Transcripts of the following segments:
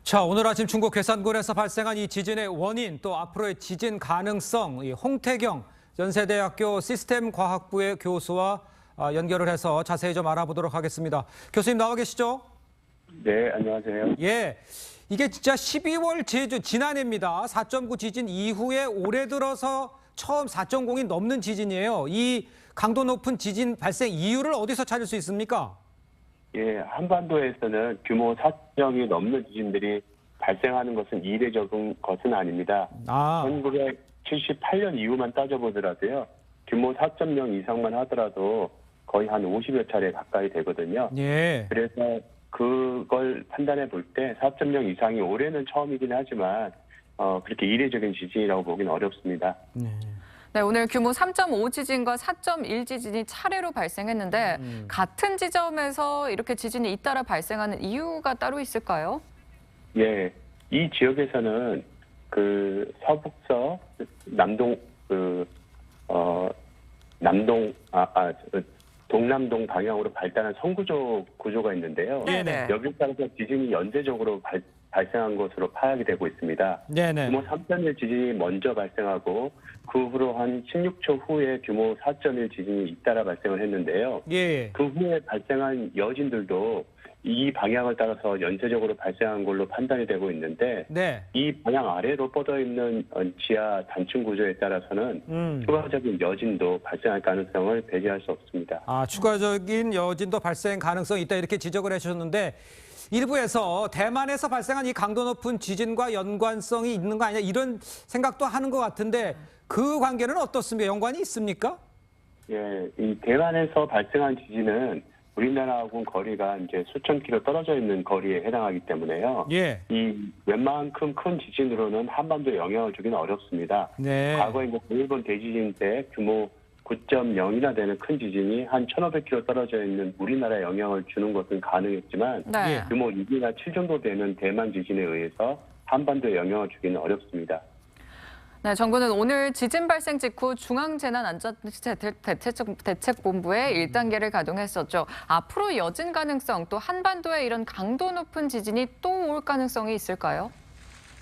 자, 오늘 아침 중국 괴산군에서 발생한 이 지진의 원인 또 앞으로의 지진 가능성, 이 홍태경 연세대학교 시스템과학부의 교수와 연결을 해서 자세히 좀 알아보도록 하겠습니다. 교수님 나와 계시죠? 네, 안녕하세요. 예, 이게 진짜 12월 제주 지난해입니다. 4.9 지진 이후에 올해 들어서 처음 4.0이 넘는 지진이에요. 이 강도 높은 지진 발생 이유를 어디서 찾을 수 있습니까? 예, 한반도에서는 규모 4.0이 넘는 지진들이 발생하는 것은 이례적인 것은 아닙니다. 1978년 이후만 따져보더라도요, 규모 4.0 이상만 하더라도 거의 한 50여 차례 가까이 되거든요. 예. 그래서 그걸 판단해 볼 때 4.0 이상이 올해는 처음이긴 하지만 그렇게 이례적인 지진이라고 보기는 어렵습니다. 네, 오늘 규모 3.5 지진과 4.1 지진이 차례로 발생했는데 같은 지점에서 이렇게 지진이 잇따라 발생하는 이유가 따로 있을까요? 예, 이 지역에서는 그 서북서 동남동 방향으로 발달한 성구조 구조가 있는데요. 네네. 여기에 따라서 지진이 연쇄적으로 발생한 것으로 파악이 되고 있습니다. 네네. 규모 3.1 지진이 먼저 발생하고 그 후로 한 16초 후에 규모 4.1 지진이 잇따라 발생을 했는데요. 예. 그 후에 발생한 여진들도 이 방향을 따라서 연쇄적으로 발생한 걸로 판단이 되고 있는데 네. 이 방향 아래로 뻗어 있는 지하 단층 구조에 따라서는 추가적인 여진도 발생할 가능성을 배제할 수 없습니다. 추가적인 여진도 발생 가능성이 있다 이렇게 지적을 해주셨는데 일부에서 대만에서 발생한 이 강도 높은 지진과 연관성이 있는 거 아니냐 이런 생각도 하는 것 같은데 그 관계는 어떻습니까? 연관이 있습니까? 예, 이 대만에서 발생한 지진은 우리나라하고는 거리가 이제 수천 킬로 떨어져 있는 거리에 해당하기 때문에요. 예. 이 웬만큼 큰 지진으로는 한반도에 영향을 주기는 어렵습니다. 네. 과거에 이제 일본 대지진 때 규모 9.0이나 되는 큰 지진이 한 1,500km 떨어져 있는 우리나라에 영향을 주는 것은 가능했지만 네. 규모 6이나 7 정도 되는 대만 지진에 의해서 한반도에 영향을 주기는 어렵습니다. 네, 정부는 오늘 지진 발생 직후 중앙재난안전대책본부에 1단계를 가동했었죠. 앞으로 여진 가능성 또 한반도에 이런 강도 높은 지진이 또 올 가능성이 있을까요?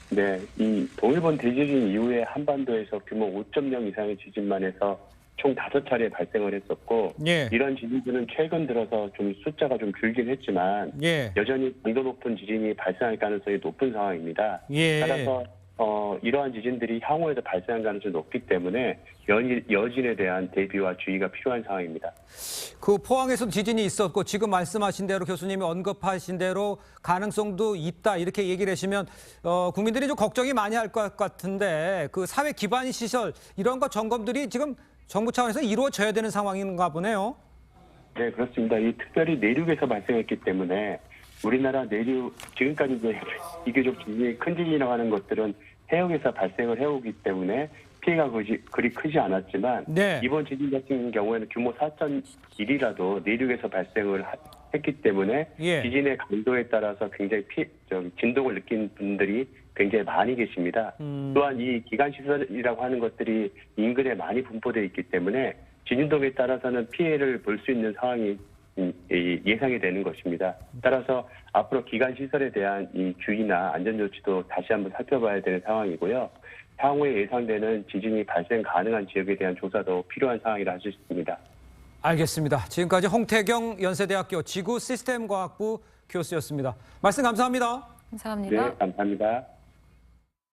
네, 이 동일본 대지진 이후에 한반도에서 규모 5.0 이상의 지진만 해서 총 5차례 발생을 했었고 예. 이런 지진들은 최근 들어서 좀 숫자가 좀 줄긴 했지만 예. 여전히 강도 높은 지진이 발생할 가능성이 높은 상황입니다. 예. 따라서 이러한 지진들이 향후에도 발생할 가능성이 높기 때문에 여진에 대한 대비와 주의가 필요한 상황입니다. 그 포항에서도 지진이 있었고 지금 말씀하신 대로 교수님이 언급하신 대로 가능성도 있다 이렇게 얘기를 하시면 국민들이 좀 걱정이 많이 할 것 같은데 그 사회 기반 시설 이런 거 점검들이 지금 정부 차원에서 이루어져야 되는 상황인가 보네요. 네, 그렇습니다. 이 특별히 내륙에서 발생했기 때문에 우리나라 내륙 지금까지 이제 비교적 지진이 큰 지진이라고 하는 것들은 해역에서 발생을 해오기 때문에 피해가 그리 크지 않았지만 네. 이번 지진 같은 경우에는 규모 4.1이라도 내륙에서 발생을 했기 때문에 예. 지진의 강도에 따라서 굉장히 진동을 느낀 분들이 굉장히 많이 계십니다. 또한 이 기관시설이라고 하는 것들이 인근에 많이 분포되어 있기 때문에 진동에 따라서는 피해를 볼 수 있는 상황이 예상이 되는 것입니다. 따라서 앞으로 기관시설에 대한 이 주의나 안전조치도 다시 한번 살펴봐야 되는 상황이고요. 향후에 예상되는 지진이 발생 가능한 지역에 대한 조사도 필요한 상황이라 할 수 있습니다. 알겠습니다. 지금까지 홍태경 연세대학교 지구시스템과학부 교수였습니다. 말씀 감사합니다. 감사합니다. 네, 감사합니다.